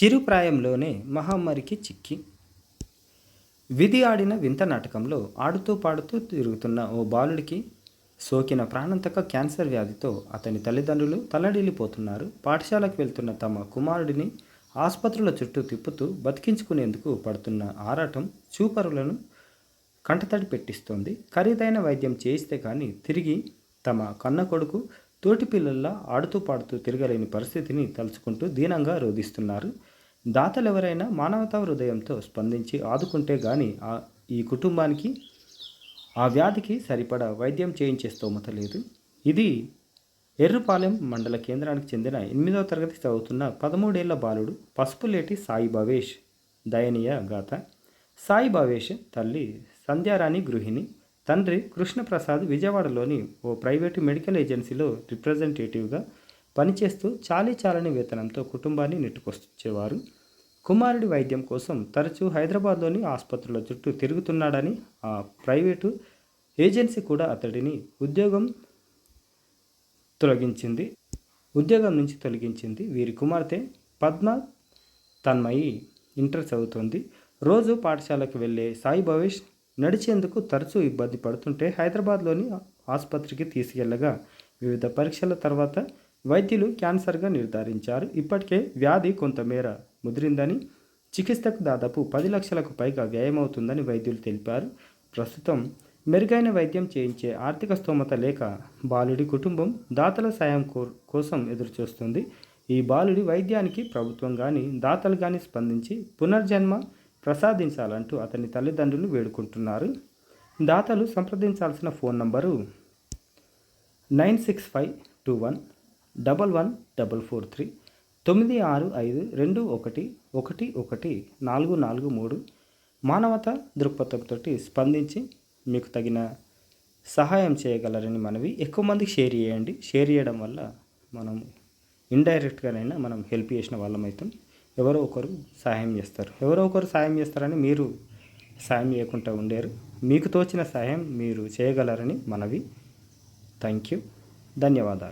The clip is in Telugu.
చిరుప్రాయంలోనే మహమ్మారికి చిక్కి విధి ఆడిన వింత నాటకంలో ఆడుతూ పాడుతూ తిరుగుతున్న ఓ బాలుడికి సోకిన ప్రాణాంతక క్యాన్సర్ వ్యాధితో అతని తల్లిదండ్రులు తల్లడిల్లిపోతున్నారు. పాఠశాలకు వెళ్తున్న తమ కుమారుడిని ఆసుపత్రుల చుట్టూ తిప్పుతూ బతికించుకునేందుకు పడుతున్న ఆరాటం చూపరులను కంటతడి పెట్టిస్తోంది. ఖరీదైన వైద్యం చేయిస్తే కానీ తిరిగి తమ కన్న కొడుకు తోటి పిల్లల్లా ఆడుతూ పాడుతూ తిరగలేని పరిస్థితిని తలుచుకుంటూ దీనంగా రోధిస్తున్నారు. దాతలెవరైనా మానవతా హృదయంతో స్పందించి ఆదుకుంటే గాని ఈ కుటుంబానికి ఆ వ్యాధికి సరిపడా వైద్యం చేయించే స్తోమత లేదు. ఇది ఎర్రుపాలెం మండల కేంద్రానికి చెందిన 8వ తరగతి చదువుతున్న 13 ఏళ్ల బాలుడు పసుపులేటి సాయి భవేష్ దయనీయ గాథ. సాయి భవేష్ తల్లి సంధ్యారాణి గృహిణి, తండ్రి కృష్ణప్రసాద్ విజయవాడలోని ఓ ప్రైవేటు మెడికల్ ఏజెన్సీలో రిప్రజెంటేటివ్గా పనిచేస్తూ చాలీచాలని వేతనంతో కుటుంబాన్ని నెట్టుకొచ్చేవారు. కుమారుడి వైద్యం కోసం తరచూ హైదరాబాద్లోని ఆసుపత్రుల చుట్టూ తిరుగుతున్నాడని ఆ ప్రైవేటు ఏజెన్సీ కూడా అతడిని ఉద్యోగం నుంచి తొలగించింది. వీరి కుమార్తె పద్మ తన్మయి ఇంటర్ చదువుతోంది. రోజు పాఠశాలకు వెళ్ళే సాయి భవేష్ నడిచేందుకు తరచూ ఇబ్బంది పడుతుంటే హైదరాబాద్లోని ఆసుపత్రికి తీసుకెళ్లగా వివిధ పరీక్షల తర్వాత వైద్యులు క్యాన్సర్గా నిర్ధారించారు. ఇప్పటికే వ్యాధి కొంతమేర ముదిరిందని, చికిత్సకు దాదాపు 10 లక్షలకు పైగా వ్యయమవుతుందని వైద్యులు తెలిపారు. ప్రస్తుతం మెరుగైన వైద్యం చేయించే ఆర్థిక స్తోమత లేక బాలుడి కుటుంబం దాతల సాయం కోసం ఎదురుచూస్తుంది. ఈ బాలుడి వైద్యానికి ప్రభుత్వం కానీ దాతలు కానీ స్పందించి పునర్జన్మ ప్రసాదించాలంటూ అతని తల్లిదండ్రులు వేడుకుంటున్నారు. దాతలు సంప్రదించాల్సిన ఫోన్ నంబరు 9652114443 965221114443. మానవతా దృక్పథంతో స్పందించి మీకు తగిన సహాయం చేయగలరని మనవి. ఎక్కువ మందికి షేర్ చేయండి. షేర్ చేయడం వల్ల మనం ఇండైరెక్ట్గానైనా మనం హెల్ప్ చేసిన వాళ్ళం అవుతాం. ఎవరో ఒకరు సహాయం చేస్తారని మీరు సాయం చేయకుండా ఉండేరు. మీకు తోచిన సహాయం మీరు చేయగలరని మనవి. Thank you. ధన్యవాదాలు.